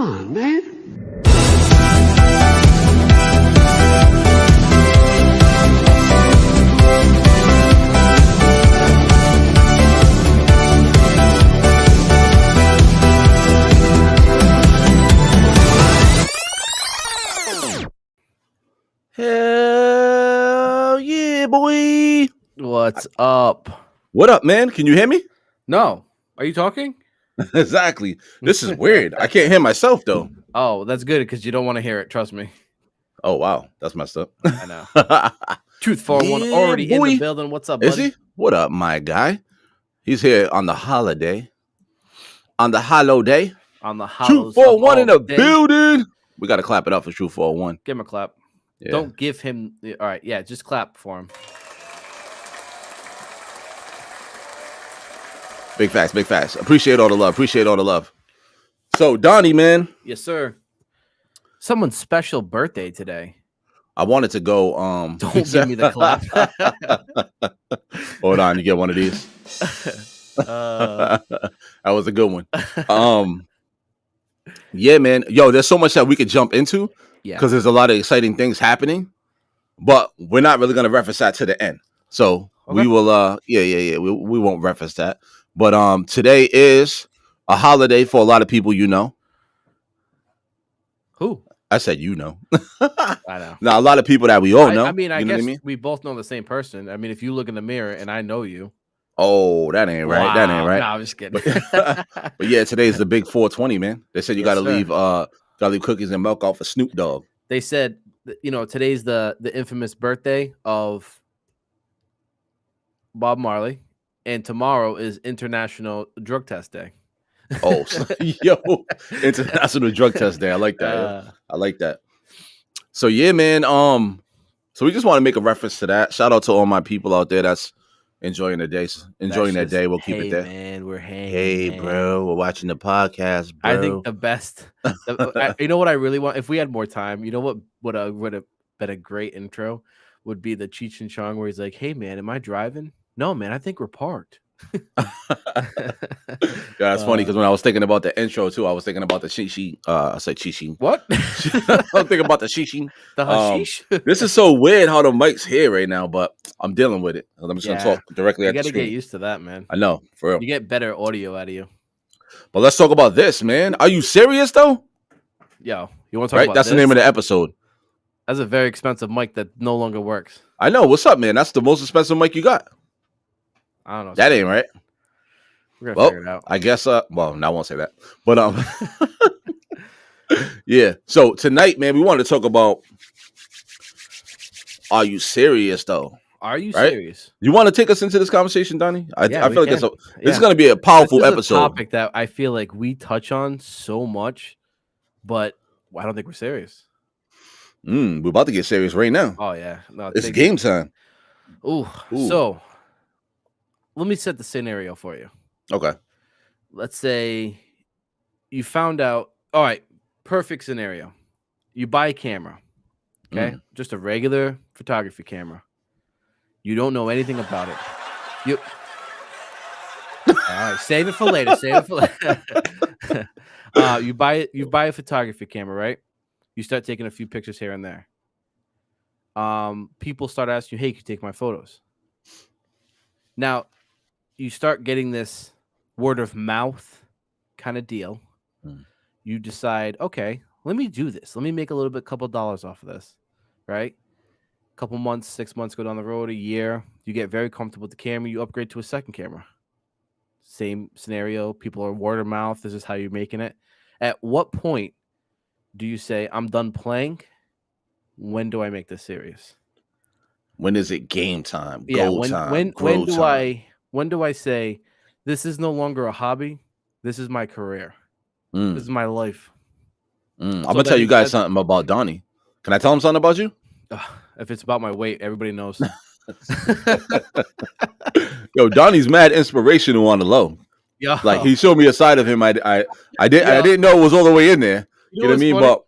on, man. Hell yeah, boy. What's up? What up, man? Can you hear me? No. Are you talking? Exactly. This is weird. I can't hear myself, though. Oh, that's good because you don't want to hear it. Trust me. Oh, wow. That's messed up. I know. Truth 401 Yeah, already boy. in the building. What's up, buddy? Is he? What up, my guy? He's here on the holiday. On the hollow day. On the hollows. 241 in the building. We got to clap it up for True 401. Give him a clap. Yeah. Don't give him. All right. Yeah. Just clap for him. Big facts. Big facts. Appreciate all the love. Appreciate all the love. So, Donnie, man. Yes, sir. Someone's special birthday today. I wanted to go. Don't give me the clap. Hold on, you get one of these. That was a good one. Yeah, man. Yo, there's so much that we could jump into because there's a lot of exciting things happening, but we're not really gonna reference that to the end. So we will. We won't reference that. But today is a holiday for a lot of people. You know. Who? I said you know. I know. Now a lot of people that we all know. I mean, I guess what I mean? we both know the same person. I mean, if you look in the mirror and I know you. Oh, that ain't right. Wow. That ain't right. No, I'm just kidding. But yeah, today's the big 420, man. They said you got to leave cookies and milk out for Snoop Dogg. They said, today's the infamous birthday of Bob Marley, and tomorrow is International Drug Test Day. Oh, yo, International Drug Test Day. I like that. I like that. So yeah, man. So we just want to make a reference to that. Shout out to all my people out there that's enjoying the day. Enjoying their day. We'll keep it there. Man, we're hanging. Hey, man. Bro, we're watching the podcast, bro. I think the best. You know what I really want? If we had more time, you know what would have been a great intro would be the Cheech and Chong where he's like, "Hey, man, am I driving? No, man, I think we're parked." Yeah, that's funny because when I was thinking about the intro too, I was thinking about the shishi. I said shishi. What? I was thinking about the shishi. The hashish. This is so weird how the mic's here right now, but I'm dealing with it. I'm just gonna talk directly at the screen. You gotta get used to that, man. I know, for real. You get better audio out of you. But let's talk about this, man. Are you serious though? Yo, you want to talk about That's this? the name of the episode. That's a very expensive mic that no longer works. I know. What's up, man? That's the most expensive mic you got. I don't know. That ain't right. We're gonna figure it out. I guess no, I won't say that. But yeah. So tonight, man, we wanted to talk about are you serious though? Are you serious? You want to take us into this conversation, Donnie? I feel like this is going to be a powerful episode. A topic that I feel like we touch on so much, but I don't think we're serious. We're about to get serious right now. Oh yeah, no, it's game time. Ooh. So let me set the scenario for you. Okay. Let's say you found out. All right, perfect scenario. You buy a camera, okay, just a regular photography camera. You don't know anything about it. All right, save it for later. You buy a photography camera, right? You start taking a few pictures here and there. People start asking you, "Hey, can you take my photos?" Now, you start getting this word of mouth kind of deal. You decide, okay, let me do this. Let me make a couple dollars off of this, right? Couple months, 6 months go down the road, a year, you get very comfortable with the camera, you upgrade to a second camera. Same scenario, people are word of mouth, this is how you're making it. At what point do you say, I'm done playing? When do I make this serious? When is it game time? When do I say this is no longer a hobby, this is my career. This is my life. I'm gonna tell you guys something about Donnie. Can I tell him something about you? If it's about my weight, everybody knows. Yo, Donnie's mad inspirational on the low. Yeah, like he showed me a side of him I didn't know it was all the way in there. You know what I mean? But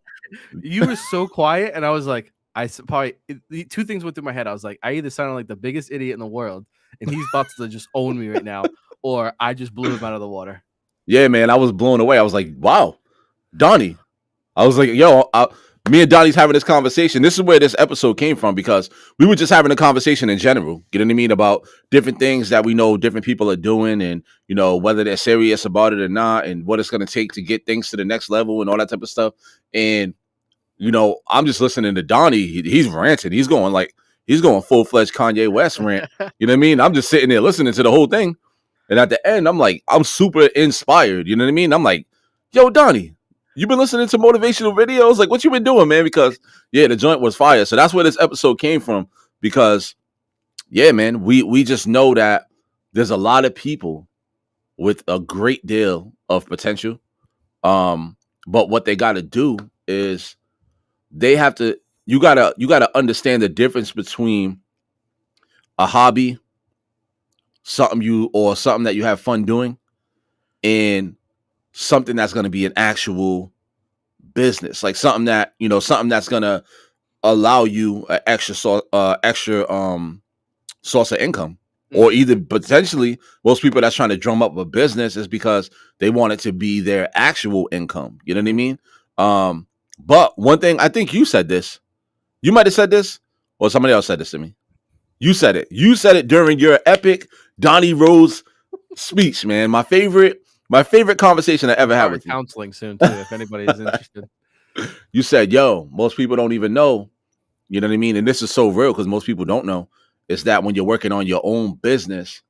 you were so quiet, and I was like, two things went through my head. I was like, I either sounded like the biggest idiot in the world, and he's about to just own me right now, or I just blew him out of the water. Yeah, man, I was blown away. I was like, wow, Donnie, I was like, yo, me and Donnie's having this conversation. This is where this episode came from because we were just having a conversation in general. You know what I mean? About different things that we know different people are doing and, you know, whether they're serious about it or not and what it's going to take to get things to the next level and all that type of stuff. And, you know, I'm just listening to Donnie. He's ranting. He's going full-fledged Kanye West rant. You know what I mean? I'm just sitting there listening to the whole thing. And at the end, I'm like, I'm super inspired. You know what I mean? I'm like, yo, Donnie, you been listening to motivational videos? Like, what you been doing, man? Because, yeah, the joint was fire. So that's where this episode came from. Because, yeah, man, we just know that there's a lot of people with a great deal of potential. But what they got to do is they have to, you gotta understand the difference between a hobby, something that you have fun doing, and something that's going to be an actual business, like something that, you know, something that's going to allow you an extra source of income. Or either potentially most people that's trying to drum up a business is because they want it to be their actual income. You know what I mean? But one thing, I think you said this. You might have said this, or somebody else said this to me. You said it. You said it during your epic Donnie Rose speech, man. My favorite conversation I ever had with you. Counseling soon too, if anybody's interested. You said, yo, most people don't even know. You know what I mean? And this is so real because most people don't know. It's that when you're working on your own business,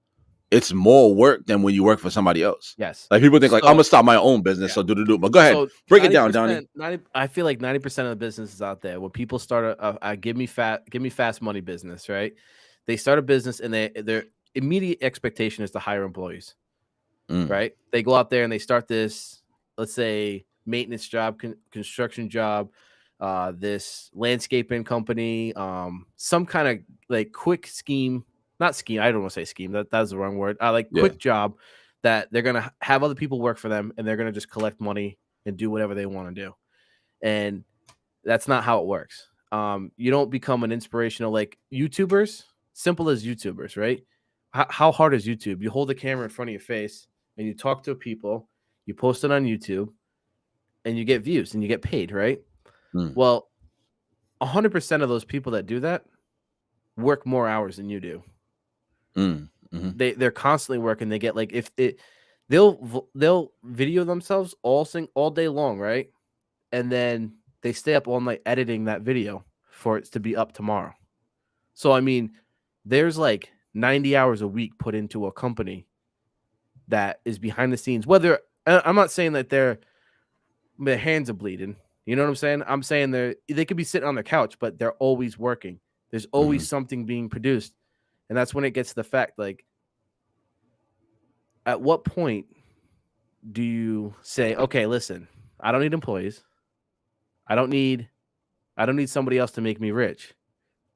it's more work than when you work for somebody else. Yes. Like people think like, I'm gonna start my own business. Yeah. So do. But go ahead. So break it down, Donnie. I feel like 90% of the businesses out there, when people start a give me fast money business, right? They start a business and their immediate expectation is to hire employees. Right? They go out there and they start this, let's say, maintenance job, construction job, this landscaping company, some kind of like quick scheme, not scheme. I don't want to say scheme. That's the wrong word. Quick job that they're going to have other people work for them and they're going to just collect money and do whatever they want to do. And that's not how it works. You don't become an inspirational, like YouTubers, simple as YouTubers, right? How hard is YouTube? You hold the camera in front of your face and you talk to people, you post it on YouTube, and you get views and you get paid, right? Well, 100% of those people that do that work more hours than you do. They're constantly working. They get like they'll video themselves all day long, right? And then they stay up all night editing that video for it to be up tomorrow. So I mean, there's like 90 hours a week put into a company that is behind the scenes. Whether I'm not saying that their hands are bleeding. You know what I'm saying? I'm saying they could be sitting on their couch, but they're always working. There's always something being produced. And that's when it gets to the fact, like, at what point do you say, okay, listen, I don't need employees. I don't need somebody else to make me rich.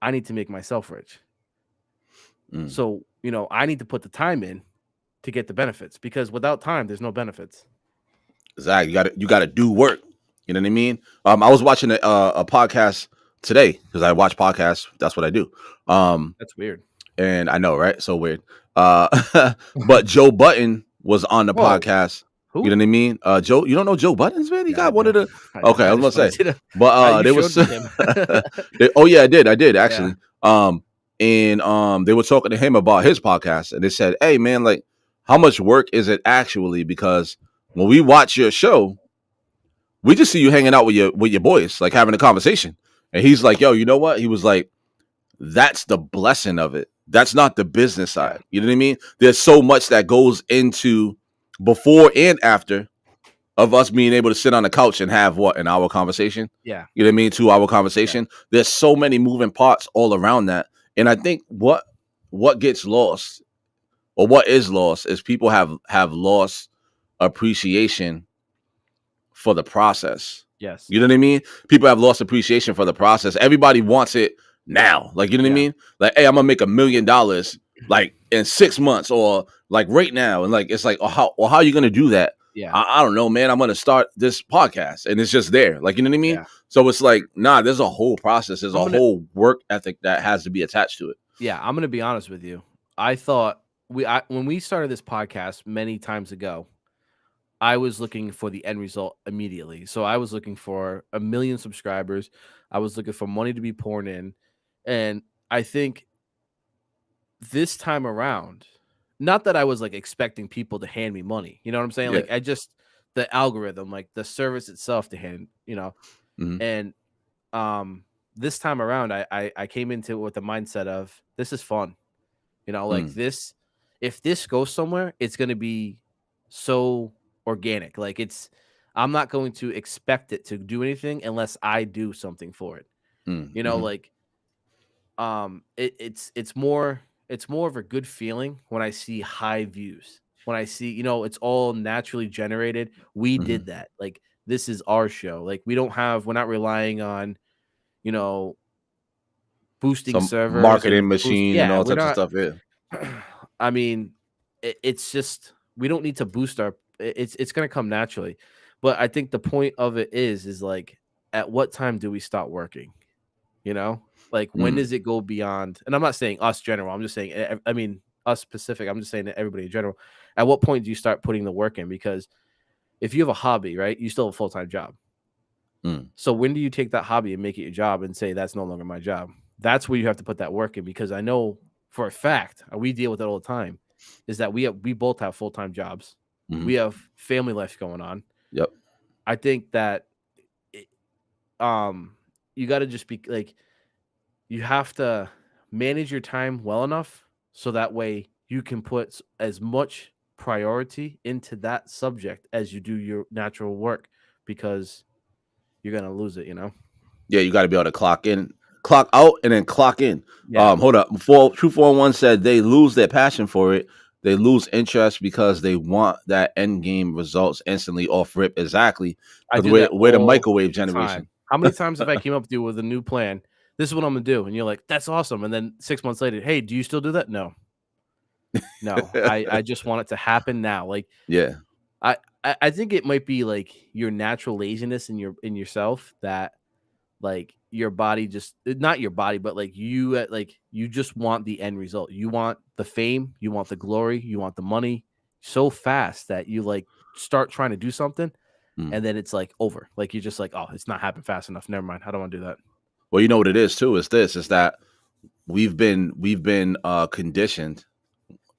I need to make myself rich. So, you know, I need to put the time in to get the benefits, because without time, there's no benefits. Exactly. You got to do work. You know what I mean? I was watching a podcast today because I watch podcasts. That's what I do. That's weird. And I know, right? So weird. But Joe Button was on the podcast. Who? You know what I mean? Joe, you don't know Joe Buttons, man? He got one of the. Okay, I was gonna say, but they was. Oh yeah, I did actually. Yeah. And they were talking to him about his podcast, and they said, "Hey, man, like, how much work is it actually? Because when we watch your show, we just see you hanging out with your boys, like having a conversation." And he's like, "Yo, you know what?" He was like, "That's the blessing of it. That's not the business side." You know what I mean? There's so much that goes into before and after of us being able to sit on the couch and have an hour conversation. Yeah. You know what I mean? 2 hour conversation. Yeah. There's so many moving parts all around that. And I think what gets lost, or what is lost, is people have lost appreciation for the process. Yes. You know what I mean? People have lost appreciation for the process. Everybody wants it now. Like, you know what I mean? Like, hey, I'm gonna make $1 million like in 6 months, or like right now. And like, it's like, how are you gonna do that? Yeah. I don't know, man. I'm gonna start this podcast, and it's just there. Like, you know what I mean? Yeah. So it's like, nah, there's a whole process. There's a whole work ethic that has to be attached to it. Yeah, I'm gonna be honest with you. I thought when we started this podcast many times ago, I was looking for the end result immediately. So I was looking for 1 million subscribers. I was looking for money to be poured in. And I think this time around, not that I was like expecting people to hand me money. You know what I'm saying? Yeah. Like the algorithm, like the service itself to hand, Mm-hmm. and this time around I came into it with the mindset of this is fun. Like Mm, this, if this goes somewhere, it's going to be so organic. Like I'm not going to expect it to do anything unless I do something for it. mm-hmm. Like it's more of a good feeling when I see high views. When I see, it's all naturally generated. We Mm-hmm. did that. Like this is our show. Like we're not relying on, you know, boosting Some servers marketing or machine and yeah, all we're types of not. stuff. Yeah. I mean, it's just we don't need to boost our. It's going to come naturally, but I think the point of it is like at what time do we stop working? Like when Mm, does it go beyond? And I'm not saying us general. I'm just saying I mean us specific. I'm just saying that everybody in general. At what point do you start putting the work in? Because if you have a hobby, right, you still have a full time job. mm, So when do you take that hobby and make it your job and say that's no longer my job? That's where you have to put that work in because I know for a fact, and we deal with it all the time, is that we both have full time jobs. mm-hmm. We have family life going on. Yep. I think that it, you got to just be like you have to manage your time well enough so that way you can put as much priority into that subject as you do your natural work because you're gonna lose it. Yeah, you got to be able to clock in, clock out, and then clock in. Yeah. Hold up. Before True 401 said they lose their passion for it. They lose interest because they want that end game results instantly off rip. Exactly. I Because do we're, that we're the all microwave the time. generation. How many times have I came up to you with a new plan? This is what I'm gonna do, and you're like, "That's awesome." And then 6 months later, "Hey, do you still do that?" No, no. I just want it to happen now. Like Yeah. I I think it might be like your natural laziness in yourself that like your body just not your body, but like you just want the end result. You want the fame, you want the glory, you want the money so fast that you like start trying to do something Mm. and then it's like over. Like you're just like, oh, it's not happening fast enough. Never mind. I don't want to do that. Well, you know what it is too. It's this. It's that we've been conditioned.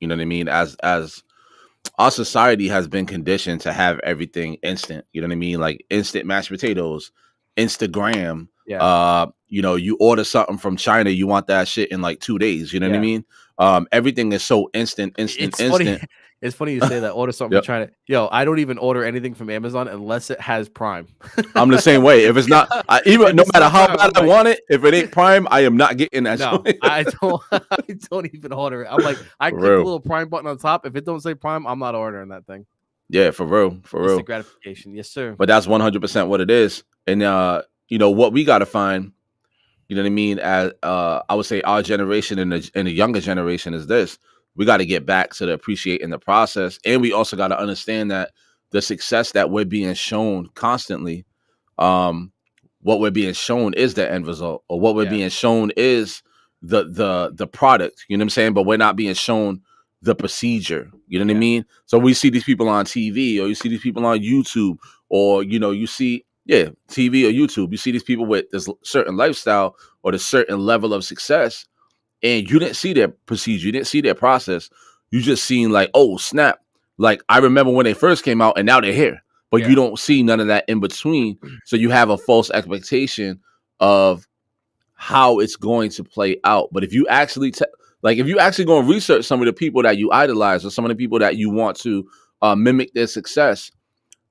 You know what I mean? As our society has been conditioned to have everything instant. You know what I mean? Like instant mashed potatoes, Instagram. Yeah. You order something from China, you want that shit in like 2 days. You know what I Yeah. mean? Everything is so instant, instant, It's funny. instant. It's funny you say that. Order something from Yep. China. Yo, I don't even order anything from Amazon unless it has Prime. I'm the same way. If it's not, even If no it's matter not how Prime, bad I'm I like, want it, if it ain't Prime, I am not getting that. no, Joint. I don't. I don't even order it. I'm like, I For click the real. little Prime button on top. If it don't say Prime, I'm not ordering that thing. Yeah, for real, for Instant real. gratification. Yes, sir. But that's 100% what it is. And what we got to find, you know what I mean, as I would say our generation and the younger generation is this. We got to get back to the appreciating the process, and we also got to understand that the success that we're being shown constantly, um what we're being shown is the end result, or what we're Yeah. being shown is the product, you know what I'm saying, but we're not being shown the procedure, you know what I Yeah. mean. So we see these people on TV, or you see these people on YouTube, or you see, yeah, TV or YouTube, you see these people with this certain lifestyle or this certain level of success, and you didn't see their procedure, you didn't see their process. You just seen like, oh snap, like I remember when they first came out and now they're here, but you Yeah. don't see none of that in between. So you have a false expectation of how it's going to play out. But if you actually if you actually go and research some of the people that you idolize, or some of the people that you want to mimic their success,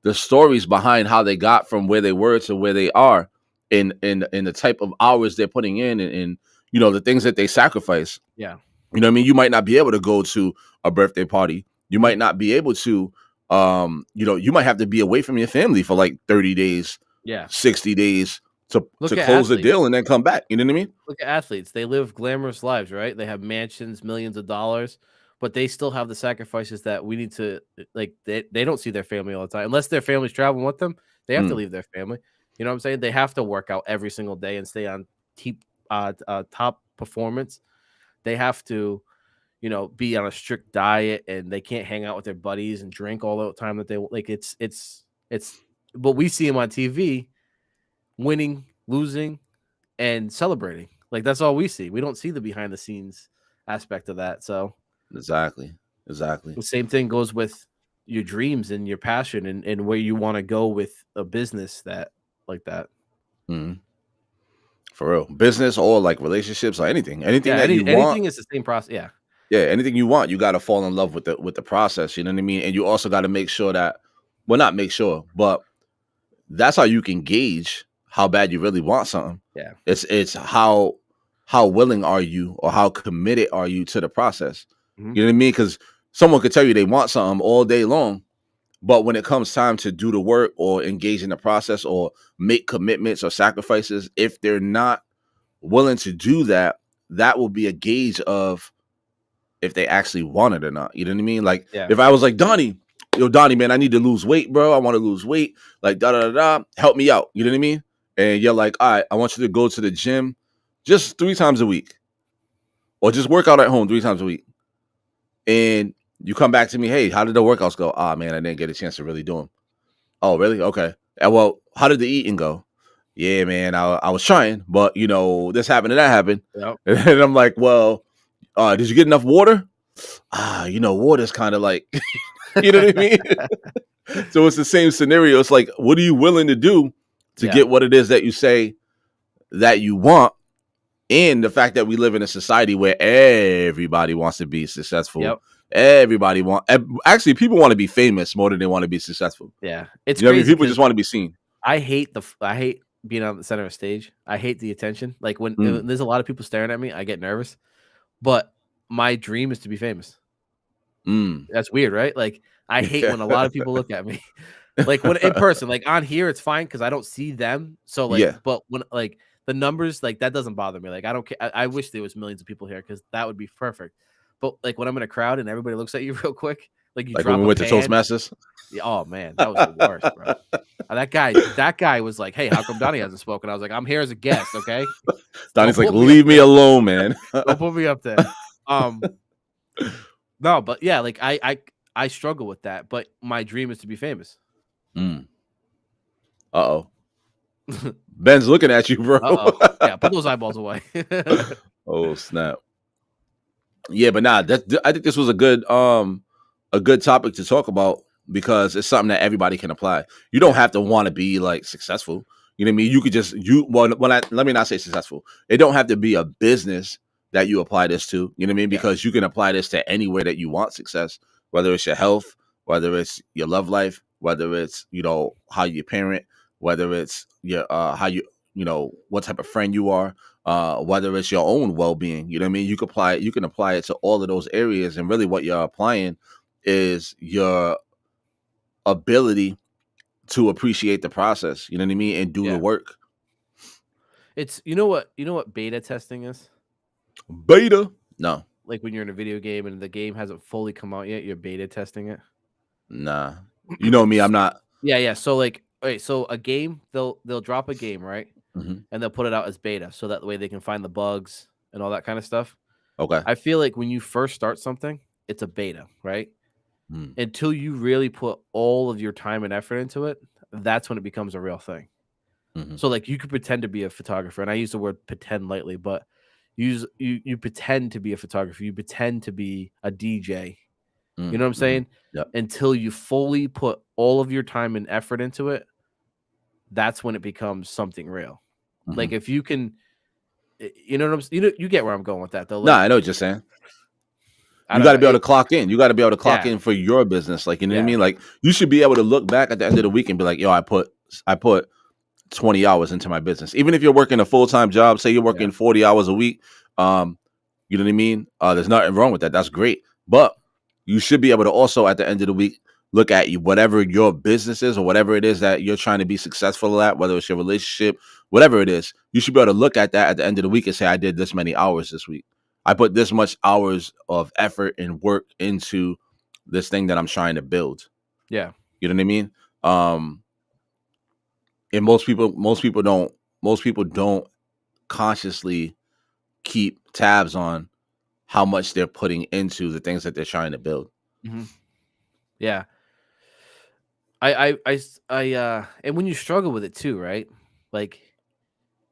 the stories behind how they got from where they were to where they are, in the type of hours they're putting in, and the things that they sacrifice. Yeah. You know what I mean? You might not be able to go to a birthday party. You Mhm. might not be able to, you might have to be away from your family for like 30 days, Yeah. 60 days Look to at close the athletes. deal and then come back. You know what I mean? Look at athletes. They live glamorous lives, right? They have mansions, millions of dollars, but they still have the sacrifices that we need to like they don't see their family all the time. Unless their family's traveling with them, they have to Mm, leave their family. You know what I'm saying? They have to work out every single day and stay on top performance. They have to, be on a strict diet and they can't hang out with their buddies and drink all the time that they like. It's but we see them on TV winning, losing, and celebrating. Like that's all we see. We don't see the behind the scenes aspect of that. So Exactly. the same thing goes with your dreams and your passion and where you want to go with a business that like that. Mm-hmm. For real, business or like relationships or anything that you want. Anything is the same process. Yeah, anything you want, you got to fall in love with the process. You know what I mean? And you also got to make sure that, well, not make sure, but that's how you can gauge how bad you really want something. Yeah, it's how willing are you or how committed are you to the process. mm-hmm. You know what I mean? Because someone could tell you they want something all day long, but when it comes time to do the work or engage in the process or make commitments or sacrifices, if they're not willing to do that, that will be a gauge of if they actually want it or not. You know what I mean? Like if I was like, Donnie, man, I need to lose weight, bro. I want to lose weight. Like, help me out. You know what I mean? And you're like, all right, I want you to go to the gym just 3 times a week or just work out at home 3 times a week. And you come back to me, hey, how did the workouts go? Ah, man, I didn't get a chance to really do them. Oh, really? Okay. And well, how did the eating go? Yeah, man, I was trying, but this happened and that happened. Yep. And I'm like, well, did you get enough water? Water's kind of like, you know what I mean? So it's the same scenario. It's like, what are you willing to do to get what it is that you say that you want? And the fact that we live in a society where everybody wants to be successful. Yep. Everybody actually people want to be famous more than they want to be successful. Yeah. It's crazy. People just want to be seen. I hate being on the center of stage. I hate the attention. Like when there's a lot of people staring at me, I get nervous. But my dream is to be famous. That's weird, right? Like I hate when a lot of people look at me. Like when in person, like on here, it's fine because I don't see them. So like, but when like the numbers, like that doesn't bother me. Like I don't care. I wish there was millions of people here because that would be perfect. But like when I'm in a crowd and everybody looks at you real quick, like you drop when we went to Toastmasters. Yeah, oh man, that was the worst, bro. That guy was like, "Hey, how come Donnie hasn't spoken?" I was like, "I'm here as a guest, okay." Donnie's like, "Leave me alone, man. Don't put me up there." No, but yeah, like I struggle with that, but my dream is to be famous. Uh-oh. Ben's looking at you, bro. Yeah, put those eyeballs away. Oh snap! Yeah, but I think this was a good topic to talk about because it's something that everybody can apply. You don't have to want to be like successful. You know what I mean? You could just let me not say successful. It don't have to be a business that you apply this to. You know what I mean? Because you can apply this to anywhere that you want success, whether it's your health, whether it's your love life, whether it's how you parent, whether it's your how you what type of friend you are, whether it's your own well-being. You know what I mean? You can apply it to all of those areas, and really what you're applying is your ability to appreciate the process. You know what I mean? And do the work. It's you know what beta testing is? Beta? No. Like when you're in a video game and the game hasn't fully come out yet, you're beta testing it. Nah. You know me, I'm not. Yeah. So like, so a game, they'll drop a game, right? Mm-hmm. And they'll put it out as beta, so that way they can find the bugs and all that kind of stuff. Okay. I feel like when you first start something, it's a beta, right? Until you really put all of your time and effort into it, that's when it becomes a real thing. So like you could pretend to be a photographer, and I use the word pretend lightly, but you pretend to be a photographer, you pretend to be a DJ. You know what I'm saying? Yep. Until you fully put all of your time and effort into it, that's when it becomes something real. Like if you can, you know what I'm, you get where I'm going with that though. Like, I know what you're saying. You got to be able to clock in. You got to be able to clock in for your business. Like, you know what I mean? Like you should be able to look back at the end of the week and be like, yo, I put 20 hours into my business. Even if you're working a full-time job, say you're working 40 hours a week, you know what I mean? There's nothing wrong with that. That's great. But you should be able to also at the end of the week look at whatever your business is or whatever it is that you're trying to be successful at, whether it's your relationship, whatever it is. You should be able to look at that at the end of the week and say, I did this many hours this week. I put this much hours of effort and work into this thing that I'm trying to build. Yeah. You know what I mean? And most people don't consciously keep tabs on how much they're putting into the things that they're trying to build. Mm-hmm. Yeah. And when you struggle with it too, right? Like,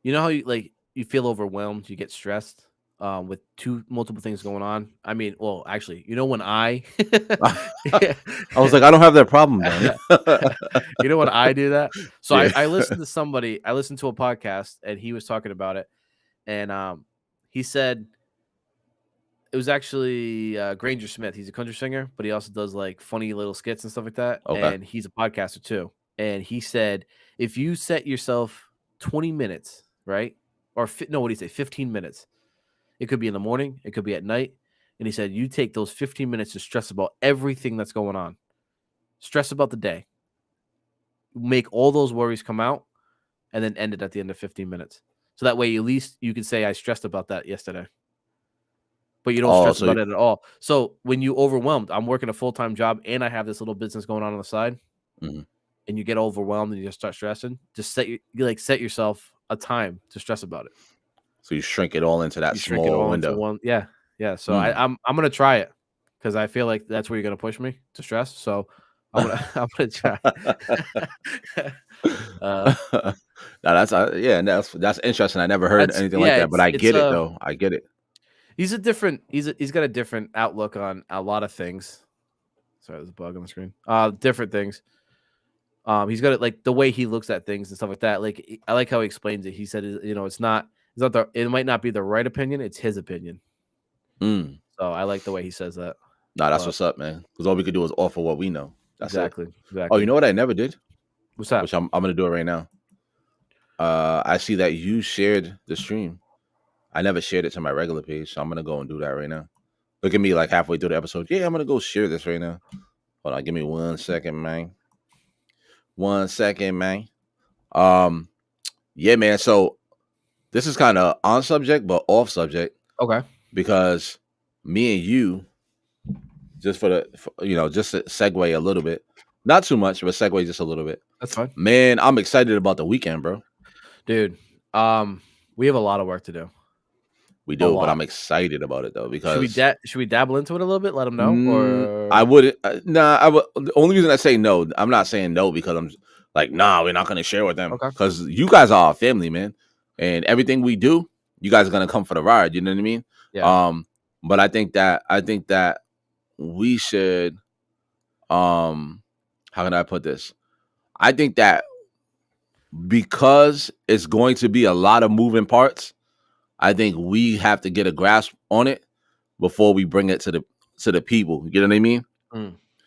you know how you feel overwhelmed, you get stressed with multiple things going on. I mean, well, actually, you know when I I was like, I don't have that problem, Donnie. you know when I do that? So Yeah. I listened to a podcast and he was talking about it, and he said it was actually Granger Smith. He's a country singer, but he also does like funny little skits and stuff like that. Okay. And he's a podcaster too. And he said, if you set yourself 20 minutes, right? Or no, what did he say? 15 minutes. It could be in the morning. It could be at night. And he said, you take those 15 minutes to stress about everything that's going on. Stress about the day. Make all those worries come out and then end it at the end of 15 minutes. So that way, at least you can say, I stressed about that yesterday. But you don't stress about it at all. So when you overwhelmed, I'm working a full-time job and I have this little business going on the side, and you get overwhelmed and you just start stressing, just set yourself a time to stress about it. So you shrink it all into that small window. Into one, yeah. So I'm gonna try it because I feel like that's where you're gonna push me to stress. So I'm gonna try. Now that's interesting. I never heard anything like that, but I get it though. I get it. He's got a different outlook on a lot of things. Sorry, there's a bug on the screen. Different things. He's got it like the way he looks at things and stuff like that. Like I like how he explains it. He said, it might not be the right opinion. It's his opinion. So I like the way he says that. Nah, that's what's up, man. Because all we could do is offer what we know. That's exactly. Oh, you know what I never did? What's that? Which I'm gonna do it right now. I see that you shared the stream. I never shared it to my regular page, so I'm gonna go and do that right now. Look at me like halfway through the episode. Yeah, I'm gonna go share this right now. Hold on, give me 1 second, man. 1 second, man. Yeah, man. So this is kind of on subject, but off subject. Okay. Because me and you, just just to segue a little bit, not too much, but segue just a little bit. That's fine. Man, I'm excited about the weekend, bro. Dude, we have a lot of work to do. We do, but I'm excited about it though because should we dabble into it a little bit? Let them know, or I wouldn't. I would. The only reason I say no, I'm not saying no because I'm like, nah, we're not going to share with them because you guys are our family, man, and everything we do, you guys are going to come for the ride. You know what I mean? Yeah. But I think that we should. How can I put this? I think that because it's going to be a lot of moving parts, I think we have to get a grasp on it before we bring it to the people. You know what I mean?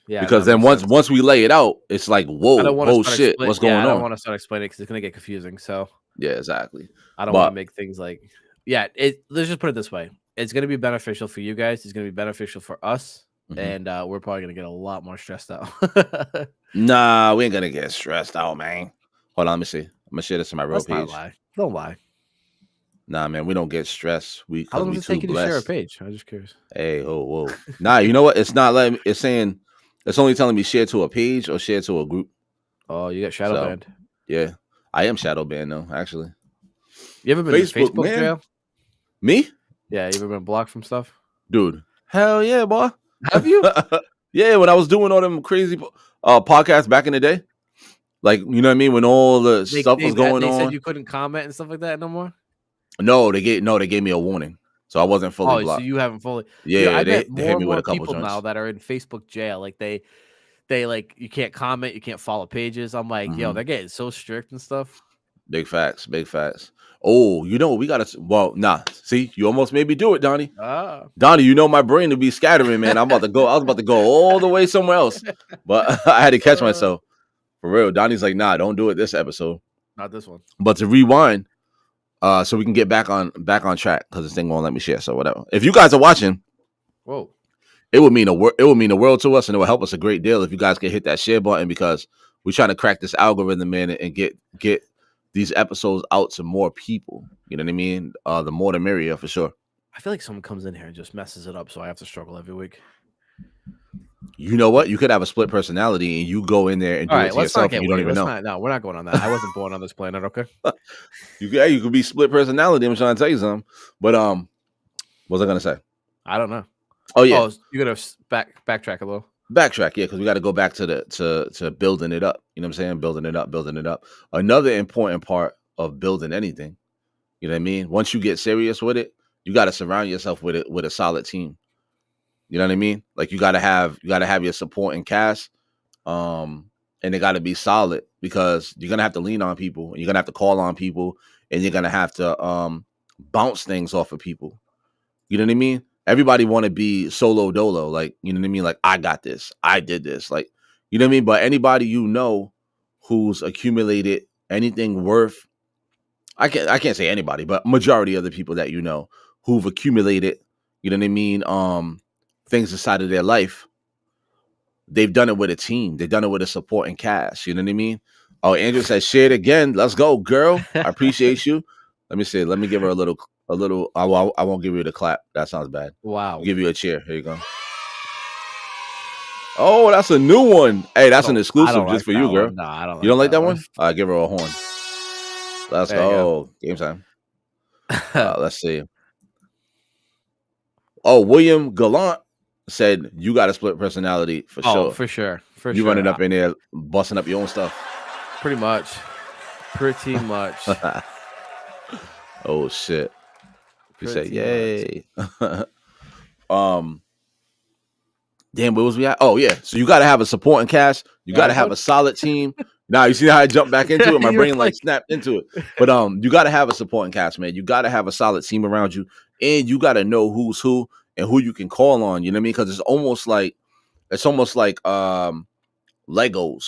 Yeah. Because then once we lay it out, it's like, whoa, shit, what's going on? I don't want to start explaining because it's gonna get confusing. So yeah, exactly. I don't want to make things like let's just put it this way: it's gonna be beneficial for you guys. It's gonna be beneficial for us, and we're probably gonna get a lot more stressed out. Nah, we ain't gonna get stressed out, man. Hold on, let me see. I'm gonna share this to my real page. Not lie. Don't lie. Nah, man, we don't get stressed. How long does it take you to share a page? I'm just curious. Hey, whoa. Nah, you know what? It's not letting me. It's saying it's only telling me share to a page or share to a group. Oh, you got shadow banned. Yeah, I am shadow banned though. Actually, you ever been Facebook jail? Me? Yeah, you ever been blocked from stuff? Dude, hell yeah, boy. Have you? Yeah, when I was doing all them crazy podcasts back in the day, like you know what I mean, when all the stuff was going on. They said you couldn't comment and stuff like that no more. No, they gave me a warning, so I wasn't fully blocked. So you haven't fully. Yeah, they hit me with a couple people now that are in Facebook jail. Like they like you can't comment, you can't follow pages. I'm like, yo, they're getting so strict and stuff. Big facts. Oh, you know we gotta. Well, nah. See, you almost made me do it, Donnie. Donnie, you know my brain to be scattering, man. I was about to go all the way somewhere else, but I had to catch myself. For real, Donnie's like, nah, don't do it this episode. Not this one. But to rewind. So we can get back on track because this thing won't let me share. So whatever. If you guys are watching, whoa, it would mean the world to us, and it will help us a great deal if you guys can hit that share button because we're trying to crack this algorithm, man, and get these episodes out to more people. You know what I mean? The more the merrier for sure. I feel like someone comes in here and just messes it up, so I have to struggle every week. You know what? You could have a split personality, and you go in there and do it to yourself, and you don't even know. No, we're not going on that. I wasn't born on this planet, okay? You could be split personality. I'm trying to tell you something. But what was I gonna say? I don't know. Oh yeah. Oh, you're gonna backtrack a little. Backtrack, yeah, because we got to go back to to building it up. You know what I'm saying? Building it up, building it up. Another important part of building anything. You know what I mean? Once you get serious with it, you got to surround yourself with a solid team. You know what I mean? Like you got to have your supporting cast, and they got to be solid because you're gonna have to lean on people, and you're gonna have to call on people, and you're gonna have to bounce things off of people. You know what I mean? Everybody want to be solo dolo, like you know what I mean. Like I got this, I did this, like you know what I mean. But anybody who's accumulated anything worth, I can't say anybody, but majority of the people that you know who've accumulated, you know what I mean, things inside of their life, they've done it with a team. They've done it with a supporting cast. You know what I mean? Oh, Andrew said, share it again. Let's go, girl. I appreciate you. Let me see. Let me give her a little. I won't give you the clap. That sounds bad. Wow. I'll give you a cheer. Here you go. Oh, that's a new one. Hey, that's an exclusive just for you, girl. No, I don't. You don't like that one? Give her a horn. Let's go. Game time. Let's see. Oh, William Gallant said you got a split personality for sure. For sure. You running up in there, busting up your own stuff. Pretty much. Oh shit. You say yay. Damn, where was we at? Oh yeah. So you gotta have a supporting cast. You gotta have a solid team. Now you see how I jumped back into it? My brain like snapped into it. But you gotta have a supporting cast, man. You gotta have a solid team around you, and you gotta know who's who and who you can call on. You know what I mean? Because it's almost like Legos.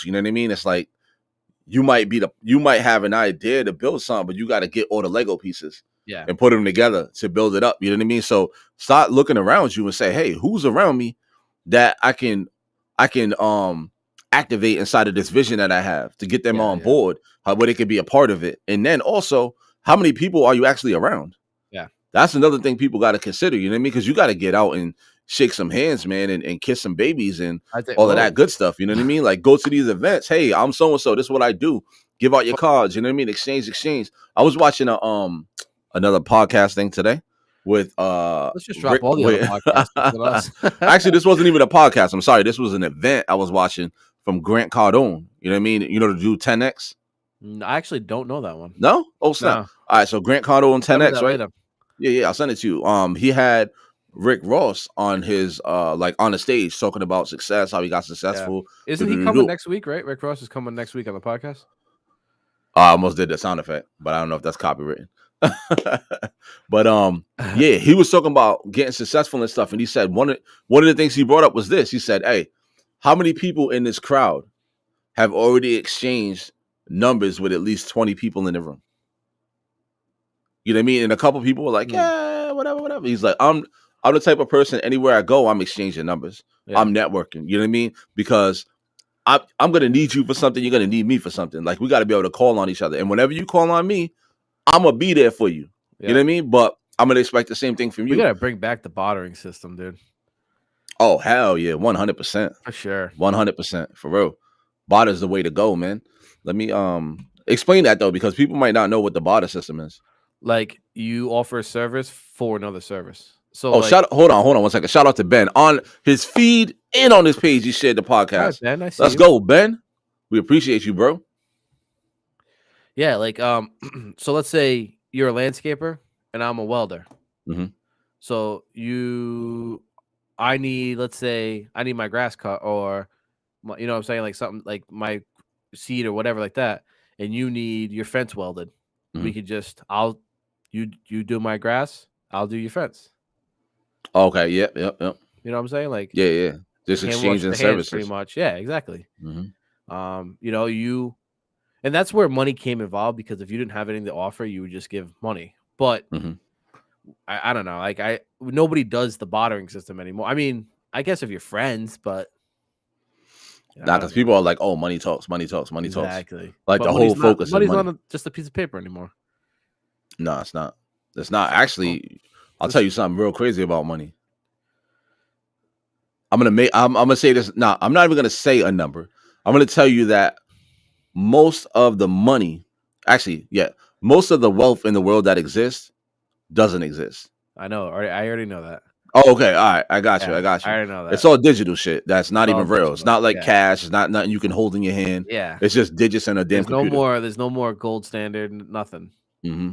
You know what I mean? It's like you might have an idea to build something, but you got to get all the Lego pieces and put them together to build it up. You know what I mean? So start looking around you and say, hey, who's around me that I can activate inside of this vision that I have to get them on board, where they can be a part of it. And then also, how many people are you actually around? Yeah. That's another thing people got to consider, you know what I mean? Because you got to get out and shake some hands, man, and kiss some babies and all of that good stuff. You know what I mean? Like go to these events. Hey, I'm so-and-so. This is what I do. Give out your cards. You know what I mean? Exchange. I was watching another podcast thing today with let's just drop all the other podcasts. Actually, this wasn't even a podcast. I'm sorry. This was an event I was watching from Grant Cardone. You know what I mean? You know the dude 10X? I actually don't know that one. No? Oh, snap. No. All right, so Grant Cardone 10X, right? Later. Yeah, I'll send it to you. He had Rick Ross on his like on the stage talking about success, how he got successful. Yeah. Isn't he coming next week, right? Rick Ross is coming next week on the podcast. I almost did the sound effect, but I don't know if that's copywritten. But yeah, he was talking about getting successful and stuff, and he said one of the things he brought up was this. He said, hey, how many people in this crowd have already exchanged numbers with at least 20 people in the room? You know what I mean? And a couple people were like, yeah, whatever. He's like, I'm the type of person, anywhere I go, I'm exchanging numbers. Yeah. I'm networking. You know what I mean? Because I'm going to need you for something. You're going to need me for something. Like, we got to be able to call on each other. And whenever you call on me, I'm going to be there for you. Yeah. You know what I mean? But I'm going to expect the same thing from you. We got to bring back the bartering system, dude. Oh, hell yeah. 100%. For sure. 100%. For real. Barter's the way to go, man. Let me explain that, though, because people might not know what the barter system is. Like, you offer a service for another service. So, hold on 1 second. Shout out to Ben on his feed and on his page. He shared the podcast. Right, Ben, I see Let's go, Ben. We appreciate you, bro. Yeah, like so let's say you're a landscaper and I'm a welder. Mm-hmm. So I need my grass cut, or you know what I'm saying, like something like my seed or whatever like that, and you need your fence welded. Mm-hmm. We could just you do my grass, I'll do your fence. Okay. Yep. You know what I'm saying? Like yeah. Just exchanging services, pretty much. Yeah, exactly. Mm-hmm. You know, and that's where money came involved, because if you didn't have anything to offer, you would just give money. But mm-hmm. I don't know. Like nobody does the bartering system anymore. I mean, I guess if you're friends, but because people are like, oh, money talks. Exactly. Like, but the whole focus is money. Money's not just a piece of paper anymore. No, it's not. It's not. Actually, I'll tell you something real crazy about money. I'm gonna say this. No, I'm not even gonna say a number. I'm gonna tell you that most of the money, most of the wealth in the world that exists doesn't exist. I know. I already know that. Oh, okay. All right. I got you. Yeah, I got I you. already know It's that. all digital shit. That's not It's all even real. It's digital. not like Yeah. cash. It's not nothing you can hold in your hand. Yeah. It's just digits in a damn computer. There's no more gold standard, nothing. Mm-hmm.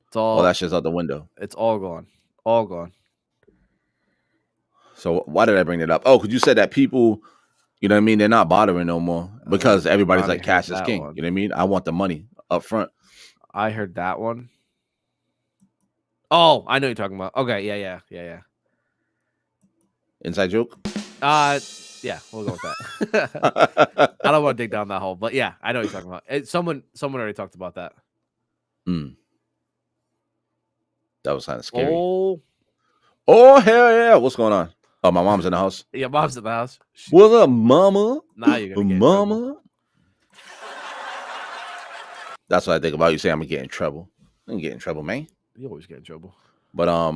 It's All all that shit's out the window. it's all gone. All gone. So why did I bring it up? Oh, because you said that people, you know what I mean, they're not bothering no more because everybody's Ronnie like heard cash is that king. one. You know what I mean? I want the money up front. I heard that one. Oh, I know what you're talking about. Okay, yeah. Inside joke. Yeah, we'll go with that. I don't want to dig down that hole, but yeah, I know what you're talking about. Someone already talked about that. That was kind of scary. Oh, Hell yeah! What's going on? Oh, my mom's in the house. yeah, mom's in the house. What's up, mama? Now you're gonna get mama. in trouble. That's what I think about. You say I'm gonna get in trouble. I can get in trouble, man. You always get in trouble. But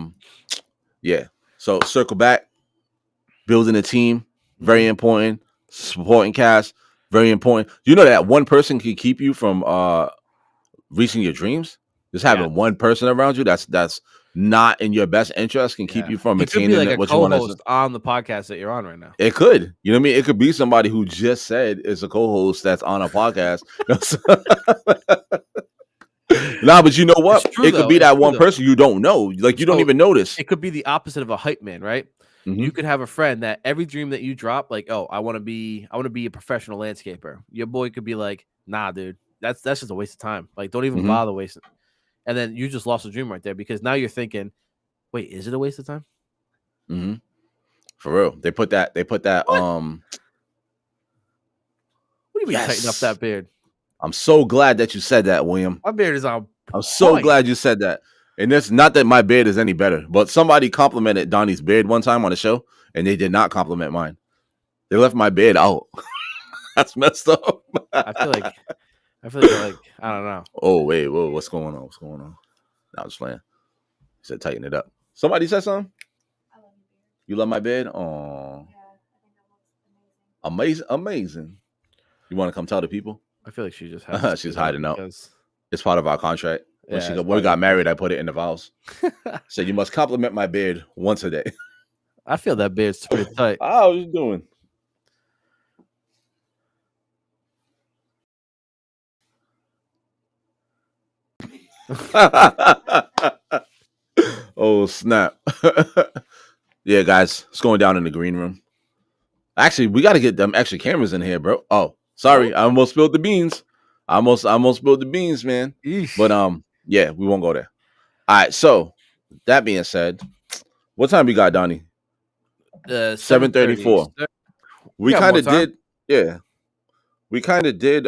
yeah. So circle back, building a team, very important. Supporting cast, very important. You know that one person can keep you from reaching your dreams. Just having one person around you that's not in your best interest can keep you from attaining like what you want to. Co-host on the podcast that you're on right now. It could, you know what I mean. It could be somebody who just said is a co-host that's on a podcast. Nah, but you know what? It could be that one person you don't know, like you don't even notice. It could be the opposite of a hype man, right? You could have a friend that every dream that you drop, like, oh, I want to be a professional landscaper. Your boy could be like, nah, dude, that's just a waste of time. Like, don't even bother wasting. And then you just lost a dream right there because now you're thinking, wait, is it a waste of time? For real, they put that. What? What do you mean tighten up that beard? I'm so glad that you said that, William. My beard is on. I'm so glad you said that. And it's not that my beard is any better, but somebody complimented Donnie's beard one time on the show, and they did not compliment mine. They left my beard out. That's messed up. I feel like I don't know. Oh wait, whoa, what's going on? No, I'm just playing. He said tighten it up. Somebody said something. I love you love my beard? Oh, yeah, I think that looks amazing. You want to come tell the people? I feel like she just has she's hiding out. It's part of our contract. When we got married, I put it in the vows. Said you must compliment my beard once a day. I feel that beard's pretty tight. How are you doing? Oh snap. Yeah, guys, it's going down in the green room. Actually, we got to get them extra cameras in here, bro. Oh, sorry, I almost spilled the beans. I almost spilled the beans, man. Eesh. But yeah, we won't go there. All right, so that being said, what time we got, Donnie? 7:34. We kind of did, yeah. We kind of did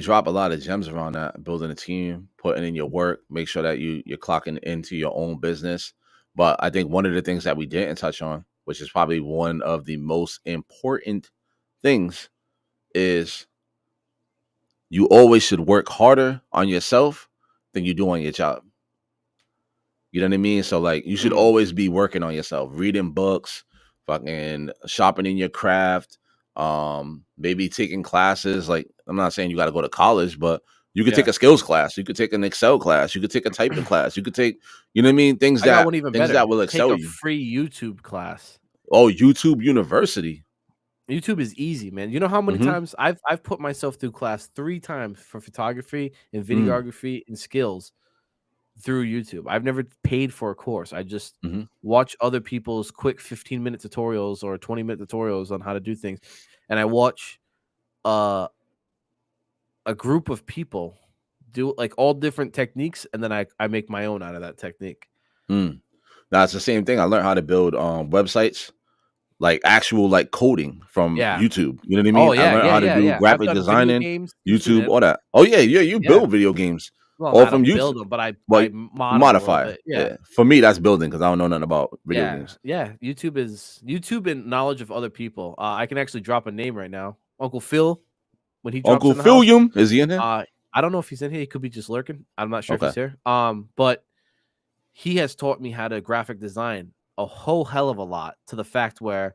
drop a lot of gems around that, building a team, putting in your work, make sure that you're clocking into your own business. But I think one of the things that we didn't touch on, which is probably one of the most important things, is you always should work harder on yourself than you do on your job. You know what I mean? So like you should always be working on yourself, reading books, fucking sharpening your craft, maybe taking classes. Like I'm not saying you got to go to college, but you could take a skills class, you could take an Excel class, you could take a typing class, you could take, you know what I mean? Things that will excel you. Take a free YouTube class. Oh, YouTube University. YouTube is easy, man. You know how many times I've put myself through class 3 times for photography and videography and skills through YouTube. I've never paid for a course. I just watch other people's quick 15-minute tutorials or 20-minute tutorials on how to do things. And I watch a group of people do like all different techniques, and then I make my own out of that technique. Now it's the same thing. I learned how to build websites, like actual like coding from YouTube. You know what I mean? Oh, yeah, I learned how to do graphic designing, YouTube, all that. Oh yeah, you build video games. Well, all from YouTube. Build them, but I modify. Yeah. For me, that's building because I don't know nothing about video games. Yeah, YouTube and knowledge of other people. I can actually drop a name right now. Uncle Phil, when he drops Uncle Philium, is he in here? I don't know if he's in here. He could be just lurking. I'm not sure if he's here. But he has taught me how to graphic design a whole hell of a lot, to the fact where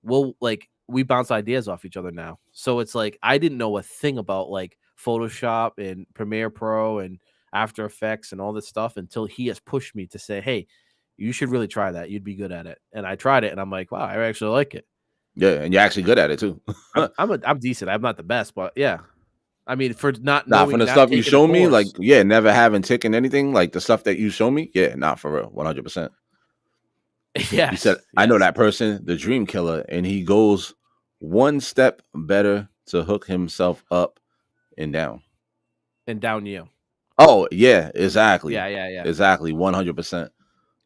we bounce ideas off each other now. So it's like I didn't know a thing about like Photoshop and Premiere Pro and After Effects and all this stuff until he has pushed me to say, hey, you should really try that. You'd be good at it. And I tried it and I'm like, wow, I actually like it. Yeah, and you're actually good at it too. I'm decent. I'm not the best, but yeah. I mean, for not Nah, knowing, from the not stuff you taking a show me, like, course. yeah, never having taken anything, like the stuff that you show me, yeah, not for real, 100%. Yes. You said, I know that person, the dream killer, and he goes one step better to hook himself up and down. And down you. Oh, yeah, exactly. Yeah. Exactly, 100%.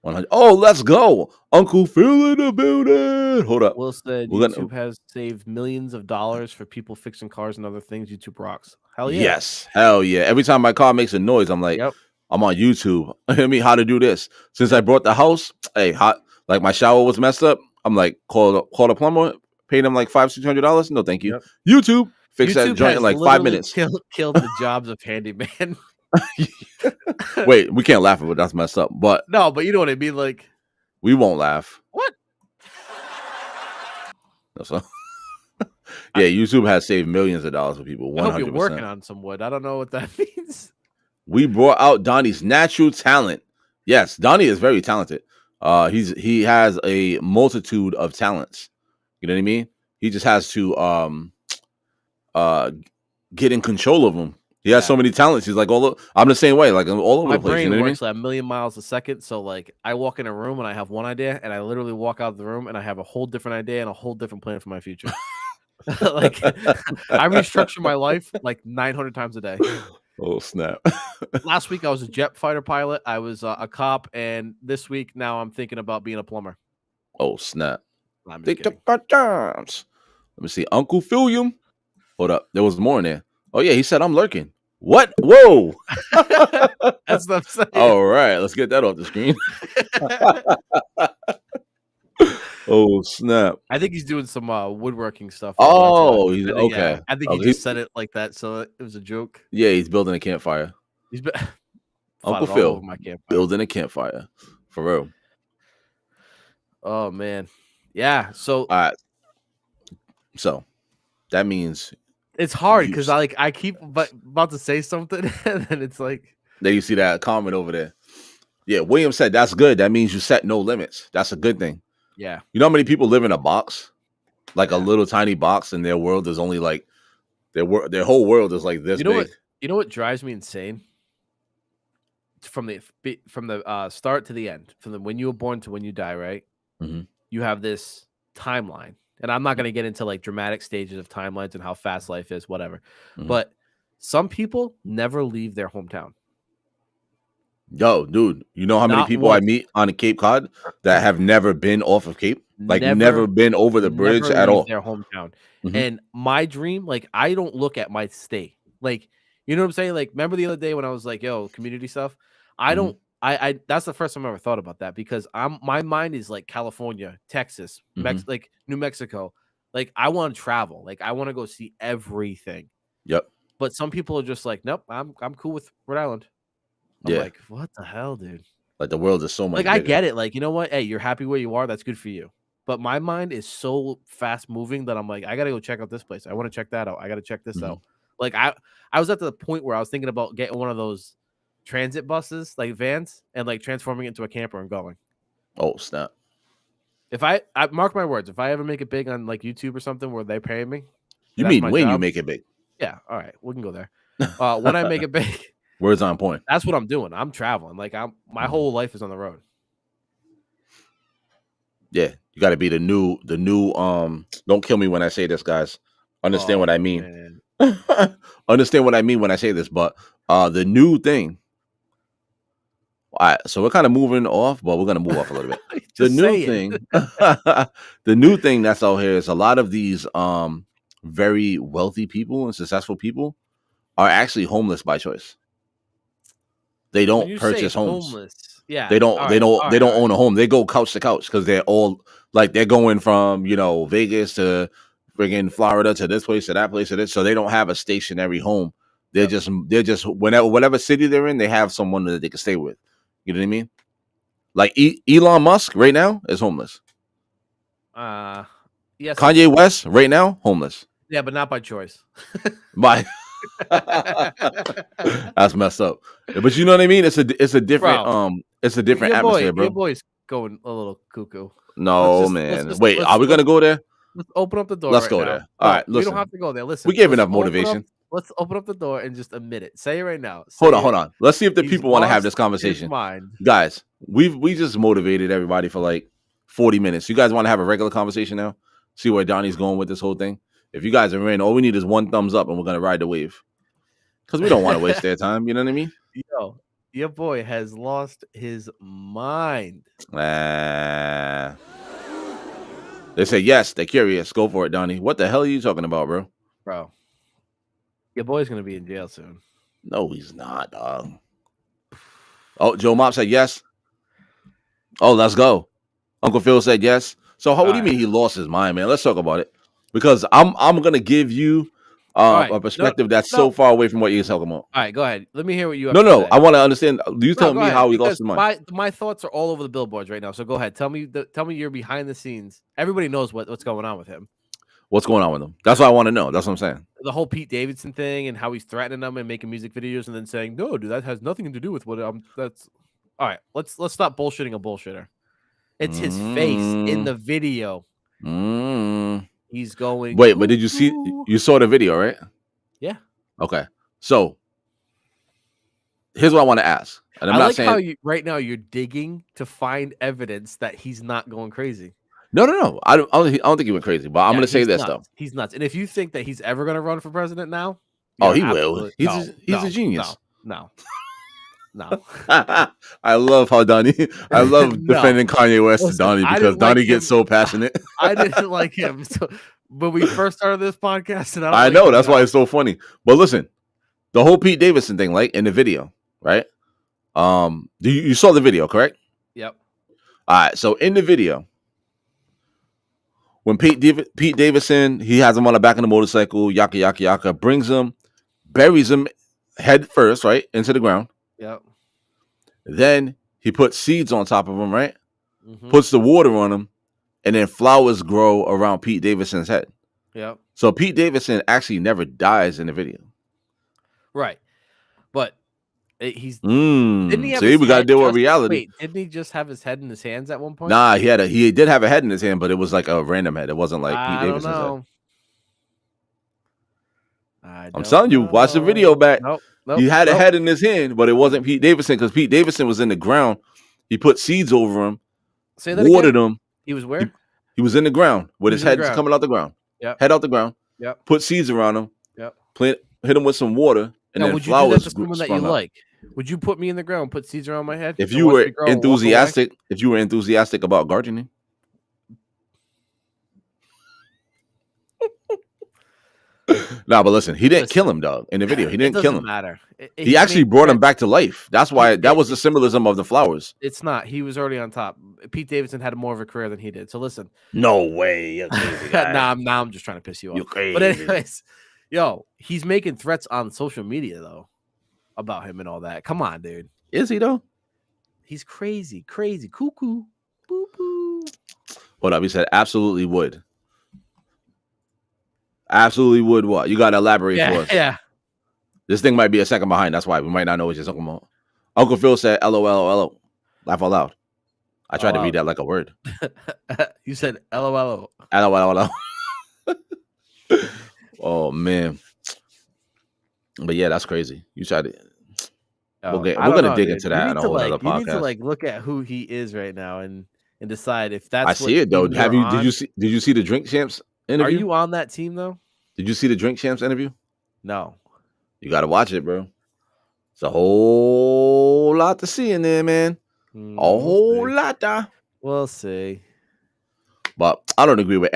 100. Oh, let's go. Uncle Phil in the building. Hold up. Will said YouTube has saved millions of dollars for people fixing cars and other things. YouTube rocks. Hell yeah. Yes. Hell yeah. Every time my car makes a noise, I'm like, Yep. I'm on YouTube. I mean, how to do this. Since I brought the house, hey, like my shower was messed up. I'm like, call a plumber, paid him like $500-$600. No, thank you. Yep. YouTube, fix that joint in like 5 minutes. Killed the jobs of handyman. Wait, we can't laugh at it. That's messed up. But no, but you know what I mean. Like, we won't laugh. What? No, so. Yeah, YouTube has saved millions of dollars for people. 100%. I hope you're working on some wood. I don't know what that means. We brought out Donnie's natural talent. Yes, Donnie is very talented. He has a multitude of talents. You know what I mean? He just has to get in control of them. He has so many talents. He's like I'm the same way. Like I'm all over the place. My brain you know works what I mean? At a million miles a second. So like I walk in a room and I have one idea, and I literally walk out of the room and I have a whole different idea and a whole different plan for my future. Like I restructure my life like 900 times a day. Oh snap! Last week I was a jet fighter pilot. I was a cop, and this week now I'm thinking about being a plumber. Oh snap! Think about times. Let me see, Uncle Philium. Hold up, there was more in there. Oh yeah, he said I'm lurking. What? Whoa! That's what I'm saying. All right, let's get that off the screen. Oh snap! I think he's doing some woodworking stuff. Oh, he's okay. Yeah, I think he just said it like that, so it was a joke. Yeah, he's building a campfire. He's Uncle Phil building a campfire for real. Oh man, yeah. So, so that means it's hard because I keep about to say something, and then it's like there you see that comment over there. Yeah, William said that's good. That means you set no limits. That's a good thing. Yeah. You know how many people live in a box, like a little tiny box, and their world is only like their whole world is like this big. You know what drives me insane? From the start to the end, from when you were born to when you die, right? Mm-hmm. You have this timeline, and I'm not going to get into like dramatic stages of timelines and how fast life is, whatever. Mm-hmm. But some people never leave their hometown. Yo, dude, you know how many people I meet on the Cape Cod that have never been off of Cape? Like never been over the bridge at all. Their hometown. Mm-hmm. And my dream, like I don't look at my state. Like, you know what I'm saying? Like, remember the other day when I was like, yo, community stuff? I don't I that's the first time I ever thought about that because my mind is like California, Texas, like New Mexico. Like I want to travel. Like I want to go see everything. Yep. But some people are just like, nope, I'm cool with Rhode Island. I'm like, what the hell, dude? Like the world is so much. Like bigger. I get it. Like, you know what? Hey, you're happy where you are. That's good for you. But my mind is so fast moving that I'm like, I gotta go check out this place. I want to check that out. I gotta check this out. Like I was at the point where I was thinking about getting one of those transit buses, like vans, and like transforming it into a camper and going. Oh snap! If I mark my words, if I ever make it big on like YouTube or something where they pay me, you mean when you make it big? Yeah. All right, we can go there. When I make it big. Words on point. That's what I'm doing. I'm traveling. Like my whole life is on the road. Yeah, you got to be the new. Don't kill me when I say this, guys. Understand what I mean. Understand what I mean when I say this. But the new thing. All right, so we're kind of moving off, but we're gonna move off a little bit. The new thing, the new thing that's out here is a lot of these very wealthy people and successful people are actually homeless by choice. They don't purchase homes. Homeless. Yeah. They don't own a home. They go couch to couch because they're all like they're going from, Vegas to friggin' Florida to this place to that place to this. So they don't have a stationary home. They're just whatever city they're in, they have someone that they can stay with. You know what I mean? Like Elon Musk right now is homeless. Yes. Kanye West right now, homeless. Yeah, but not by choice. That's messed up. But you know what I mean? It's a different Bro, atmosphere, bro. your boy's going a little cuckoo. No, man. Wait, are we gonna go there? Let's open up the door Let's right go now. there. All right, we don't listen. have to go there. Listen, We gave enough motivation. Let's open up the door and just admit it. Say it right now. Hold on. Let's see if the people want to have this conversation. Mind. Guys, we just motivated everybody for like 40 minutes. You guys want to have a regular conversation now? See where Donnie's going with this whole thing? If you guys are in, all we need is one thumbs up and we're gonna ride the wave. Because we don't want to waste their time, you know what I mean? Yo, your boy has lost his mind. They say yes, they're curious. Go for it, Donnie. What the hell are you talking about, bro? Bro, your boy's gonna be in jail soon. No, he's not, dog. Oh, Joe Mop said yes. Oh, let's go. Uncle Phil said yes. So what do you mean he lost his mind, man? Let's talk about it. Because I'm gonna give you a perspective that's so far away from what you're talking about. All right, go ahead. Let me hear what you have to say. I want to understand. You tell me how he lost his mind. My thoughts are all over the billboards right now. So go ahead. Tell me you're behind the scenes. Everybody knows what's going on with him. What's going on with him? That's what I want to know. That's what I'm saying. The whole Pete Davidson thing and how he's threatening them and making music videos and then saying, no, dude, that has nothing to do with what that's all right. Let's stop bullshitting a bullshitter. It's his face in the video. He's going. Wait, but did you see? You saw the video, right? Yeah. Okay. So here's what I want to ask. And I'm not saying how right now you're digging to find evidence that he's not going crazy. No. I don't think he went crazy. But I'm going to say this though. He's nuts. And if you think that he's ever going to run for president now, he will. He's a genius. No. I love how Donnie. I love defending Kanye West to Donnie because Donnie gets so passionate. I didn't like him when we first started this podcast, and I know that's why it's so funny. But listen, the whole Pete Davidson thing, like in the video, right? You saw the video, correct? Yep. All right. So in the video, when Pete Davidson, he has him on the back of the motorcycle, yaka, brings him, buries him head first, right, into the ground. Yep. Then he puts seeds on top of him, right? Puts the water on him, and then flowers grow around Pete Davidson's head. Yep. So Pete Davidson actually never dies in the video. Right. But he's didn't he have we got to deal with reality. Wait, didn't he just have his head in his hands at one point? Nah, he did have a head in his hand, but it was like a random head. It wasn't like Pete Davidson's head. I'm telling you, watch the video back. Nope, he had a head in his hand, but it wasn't Pete Davidson because Pete Davidson was in the ground. He put seeds over him, watered him. He was where? He was in the ground with his head coming out the ground. Yep. Head out the ground. Yep. Put seeds around him. Yep. Hit him with some water, and then would flowers. You do that to someone that you like? Would you put me in the ground, put seeds around my head? If you were enthusiastic about gardening. Nah, but listen, he didn't kill him, dog. In the video, he didn't kill him. Matter. He actually brought him back to life. That's why that was the symbolism of the flowers. It's not. He was already on top. Pete Davidson had more of a career than he did. So listen. No way. You're crazy guy. Now I'm just trying to piss you off. You're crazy. But anyways, he's making threats on social media though about him and all that. Come on, dude. Is he though? He's crazy, cuckoo, boo boo. Hold up, he said absolutely would. Absolutely would what? You gotta elaborate for us. Yeah. This thing might be a second behind. That's why we might not know what you're talking about. Uncle Phil said LOL. Laugh out loud. I tried to read that like a word. You said LOL. LOL. Oh man. But yeah, that's crazy. You tried to. We're gonna dig into that in a whole other podcast. You need to look at who he is right now and decide if that's. I see it though. Did you see the Drink Champs interview? Are you on that team though? Did you see the Drink Champs interview? No. You got to watch it, bro. It's a whole lot to see in there, man. A whole lot. We'll see. But I don't agree with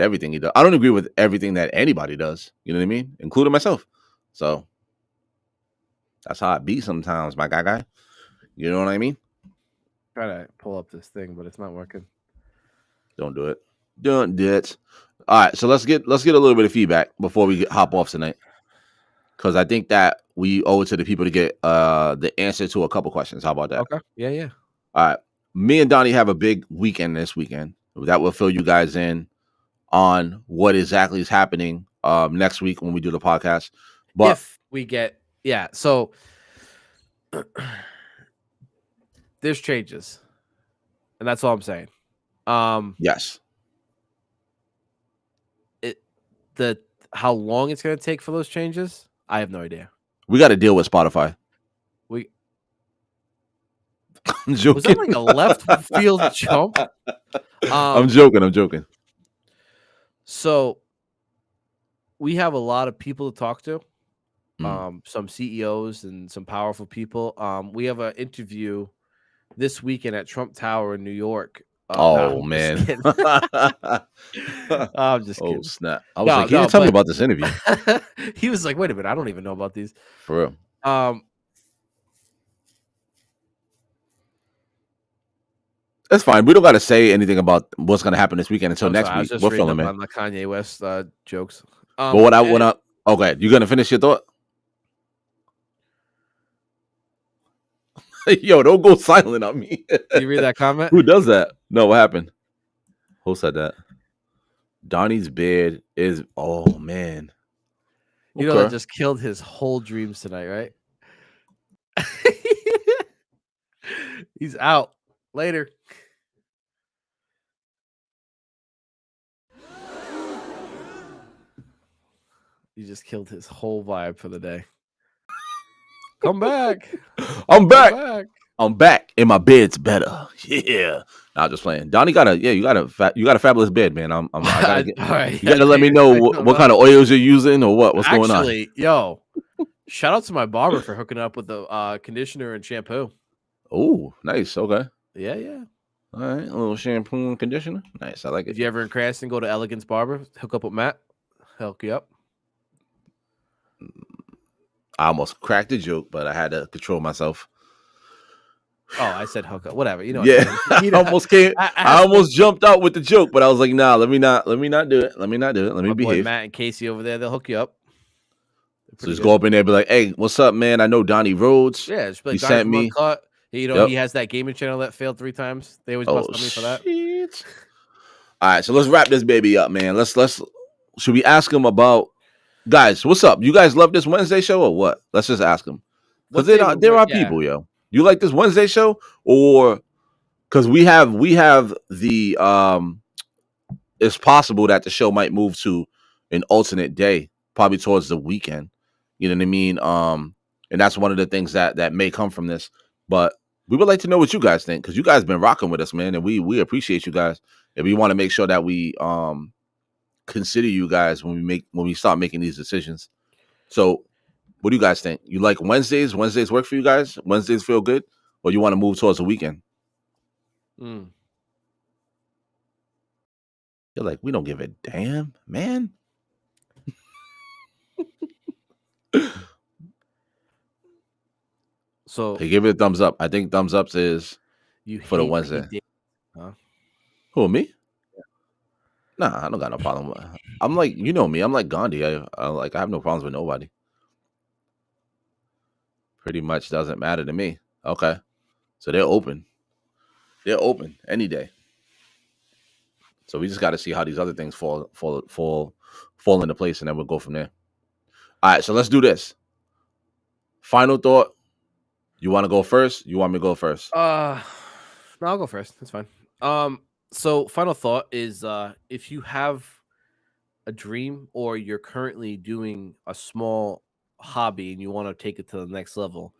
everything he does. I don't agree with everything that anybody does. You know what I mean? Including myself. So that's how it be sometimes, my guy. You know what I mean? Try to pull up this thing, but it's not working. Don't do it. Don't do it. All right, so let's get a little bit of feedback before we hop off tonight, because I think that we owe it to the people to get the answer to a couple questions. How about that? Okay. Yeah. All right. Me and Donnie have a big weekend this weekend that will fill you guys in on what exactly is happening next week when we do the podcast. But if we get so there's changes, and that's all I'm saying. Yes, The how long it's going to take for those changes, I have no idea. we got to deal with Spotify. We I'm was that joking. like a left field jump? I'm joking. So we have a lot of people to talk to. Mm. Some CEOs and some powerful people. We have an interview this weekend at Trump Tower in New York. Oh I'm just man. kidding. I'm just Oh kidding. snap! I was No, like, he no, didn't tell me but about this interview he was like, "Wait a minute, I don't even know about these." for real. Um, That's fine. We don't got to say anything about what's going to happen this weekend until I'm next sorry, I was week. just We're reading filming, up man. on the Kanye West jokes. But what I And okay, you gonna finish your thought? Yo, don't go silent on me. you read that comment? Who does that? No, what happened? Who said that? Donnie's bed is. Oh man. You know that Okay. just killed his whole dreams tonight, right? He's out. Later. You just killed his whole vibe for the day. Come back. I'm back. Come back. I'm back, and my bed's better. Yeah. Nah, just playing. Donnie got a you got a fabulous bed, man. I gotta get. All right. You gotta let me You're know saying what kind of oils you're using or what's going on. Actually, yo, shout out to my barber for hooking up with the conditioner and shampoo. Oh, nice. Okay. Yeah, yeah. All right. A little shampoo and conditioner. Nice. I like it. If you ever in Cranston, go to Elegance Barber, hook up with Matt. Hook you up. I almost cracked the joke, but I had to control myself. Oh, I said hook up. Whatever. You know what Yeah, I mean. I almost came. I I asked almost jumped out with the joke, but I was like, nah, let me not do it. Let me not do it. Let me my boy behave. Matt and Casey over there. They'll hook you up. So just go up in there and be like, hey, what's up, man? I know Donnie Rhodes. Yeah, just be He like Donnie sent from me. UnCut. You know, Yep. he has that gaming channel that failed 3 times. They always Oh bust on me for that. shit. All right, so let's wrap this baby up, man. Let's should we ask him about guys? What's up? You guys love this Wednesday show or what? Let's just ask them because What day there are yeah. people, yo. You like this Wednesday show or because we have the it's possible that the show might move to an alternate day, probably towards the weekend. You know what I mean? And that's one of the things that may come from this. But we would like to know what you guys think because you guys been rocking with us, man, and we appreciate you guys, and we want to make sure that we consider you guys when we start making these decisions. So, what do you guys think? You like Wednesdays? Wednesdays work for you guys? Wednesdays feel good, or you want to move towards the weekend? Mm. You're like, we don't give a damn, man. So Hey, give it a thumbs up. I think thumbs ups is you for the hate Wednesday. huh? Who, me? Nah, I don't got no problem with. I'm like, you know me. I'm like Gandhi. I have no problems with nobody. Pretty much doesn't matter to me. Okay, so they're open. They're open any day. So we just got to see how these other things fall into place, and then we'll go from there. All right, so let's do this. Final thought. You want to go first? You want me to go first? No, I'll go first. That's fine. So final thought is if you have a dream or you're currently doing a small hobby and you want to take it to the next level,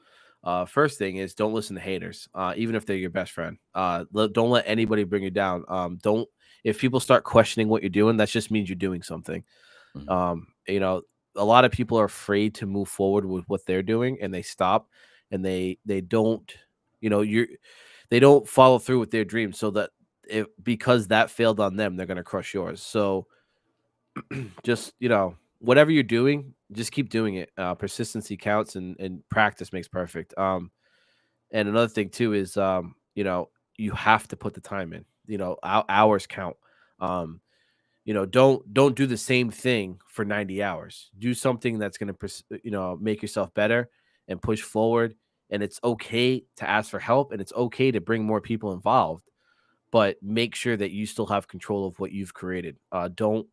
first thing is don't listen to haters, even if they're your best friend. Don't let anybody bring you down. Don't if people start questioning what you're doing, that just means you're doing something. Mm-hmm. A lot of people are afraid to move forward with what they're doing, and they stop, and they don't, they don't follow through with their dreams, so that because that failed on them, they're gonna crush yours. So just whatever you're doing, just keep doing it. Persistency counts, and practice makes perfect. And another thing too is you have to put the time in. Hours count. um don't do the same thing for 90 hours. Do something that's going to make yourself better and push forward. And it's okay to ask for help, and it's okay to bring more people involved, but make sure that you still have control of what you've created. Don't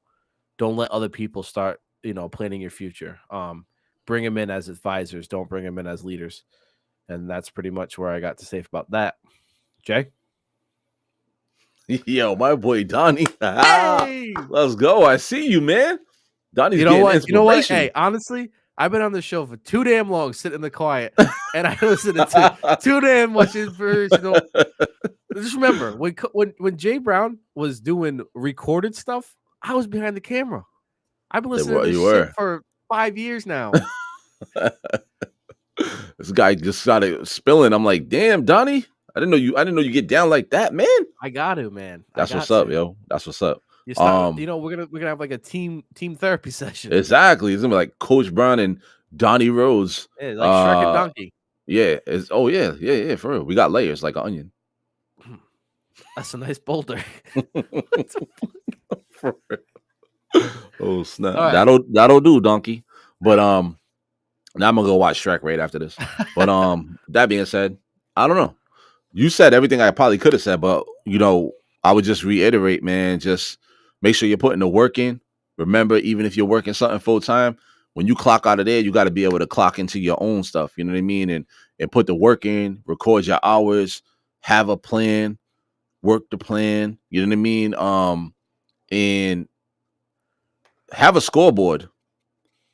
let other people start planning your future. bring them in as advisors. Don't bring them in as leaders. And that's pretty much where I got to say about that. Jay? Yo, my boy Donnie. Hey! Let's go. I see you, man. Donnie's You know getting what? You know what? inspiration. Hey, honestly, I've been on the show for too damn long, sitting in the quiet, and I listened to too damn much inspirational. Just remember when Jay Brown was doing recorded stuff, I was behind the camera. I've been listening to this shit for 5 years now. This guy just started spilling. I'm like, damn, Donnie. I didn't know you get down like that, man. I got to, man. That's what's up, yo. That's what's up. We're gonna have like a team therapy session. Exactly. It's gonna be like Coach Brown and Donnie Rose. Yeah, like Shrek and Donkey. Yeah. Yeah. For real. We got layers like an onion. That's a nice boulder. For real. Oh snap! Right. That'll do, donkey. But now I'm gonna go watch Shrek right after this. But that being said, I don't know. You said everything I probably could have said, but I would just reiterate, man. Just make sure you're putting the work in. Remember, even if you're working something full time, when you clock out of there, you got to be able to clock into your own stuff. You know what I mean? And put the work in, record your hours, have a plan, work the plan. You know what I mean? And have a scoreboard.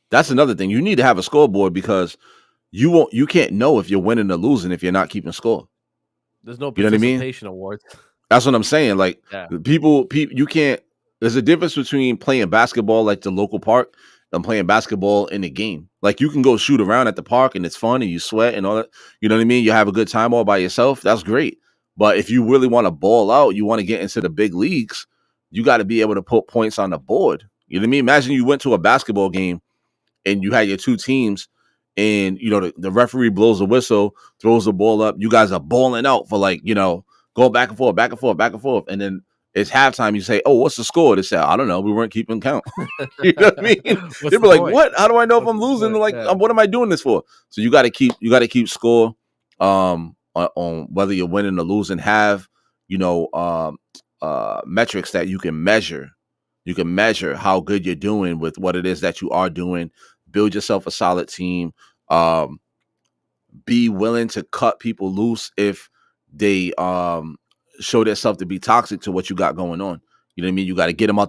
That's another thing. You need to have a scoreboard because you can't know if you're winning or losing if you're not keeping score. There's no participation awards. That's what I'm saying. Like people, you can't. There's a difference between playing basketball like the local park and playing basketball in the game. Like you can go shoot around at the park and it's fun and you sweat and all that. You know what I mean? You have a good time all by yourself. That's great. But if you really want to ball out, you want to get into the big leagues, you got to be able to put points on the board. You know what I mean? Imagine you went to a basketball game and you had your two teams and, the referee blows the whistle, throws the ball up. You guys are balling out for going back and forth, back and forth, back and forth. And then it's halftime. You say, oh, what's the score? They say, I don't know. We weren't keeping count. You know what I mean? They'd be like, what? How do I know if I'm losing? Like, what am I doing this for? So you got to keep score on whether you're winning or losing. Have, metrics that you can measure. You can measure how good you're doing with what it is that you are doing. Build yourself a solid team. Be willing to cut people loose if they show themselves to be toxic to what you got going on. You know what I mean? You got to get them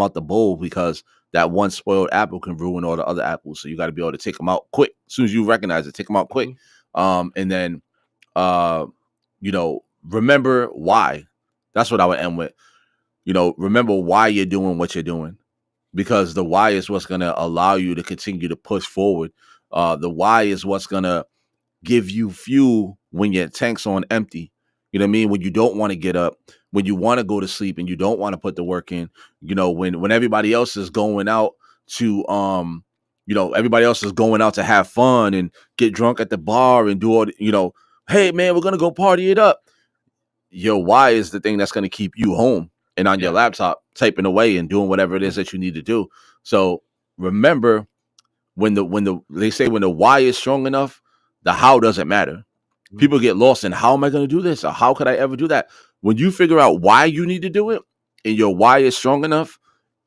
out the bowl because that one spoiled apple can ruin all the other apples. So you got to be able to take them out quick. As soon as you recognize it, take them out quick. And then remember why. That's what I would end with. Remember why you're doing what you're doing, because the why is what's going to allow you to continue to push forward. The why is what's going to give you fuel when your tank's on empty. You know what I mean? When you don't want to get up, when you want to go to sleep and you don't want to put the work in, when everybody else is going out to, everybody else is going out to have fun and get drunk at the bar and do all, hey man, we're going to go party it up. Your why is the thing that's going to keep you home and on your laptop typing away and doing whatever it is that you need to do. So remember when the why is strong enough, the how doesn't matter. People get lost in how am I going to do this? Or how could I ever do that? When you figure out why you need to do it and your why is strong enough,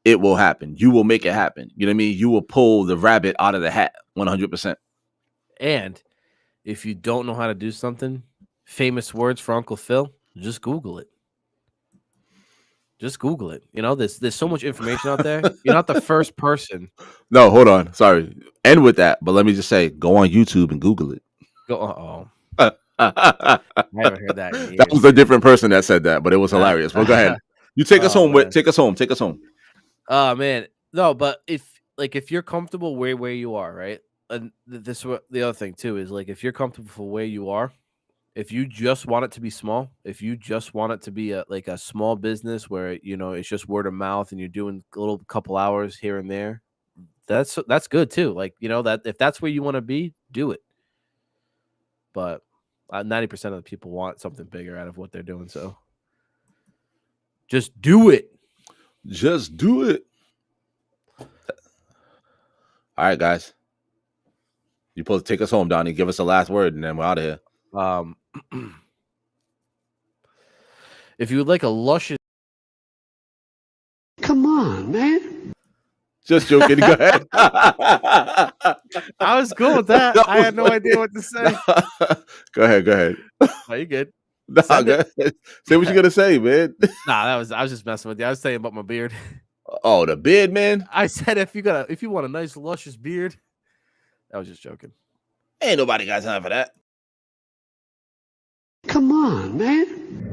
it will happen. You will make it happen. You know what I mean? You will pull the rabbit out of the hat 100%. And if you don't know how to do something, famous words for Uncle Phil, just Google it. Just Google it. There's so much information out there. You're not the first person. No, hold on. Sorry. End with that. But let me just say, go on YouTube and Google it. I haven't heard that in years. That was a different person that said that, but it was hilarious. Well, go ahead. You take us home. Take us home. Take us home. Oh man, no, but if you're comfortable where you are, right? And this the other thing too is if you're comfortable for where you are, if you just want it to be small, if you just want it to be a small business where it's just word of mouth and you're doing a little couple hours here and there, that's good too. That if that's where you want to be, do it. But 90% of the people want something bigger out of what they're doing. So just do it. Just do it. All right, guys. You're supposed to take us home, Donnie. Give us the last word, and then we're out of here. If you would like a luscious... Come on, man. Just joking. Go ahead. I was cool with that. I had no idea what to say. Go ahead. No, you good. Go ahead. Say what you're gonna say, man. Nah, I was just messing with you. I was saying about my beard. Oh, the beard, man. I said if you want a nice luscious beard. I was just joking. Ain't nobody got time for that. Come on, man.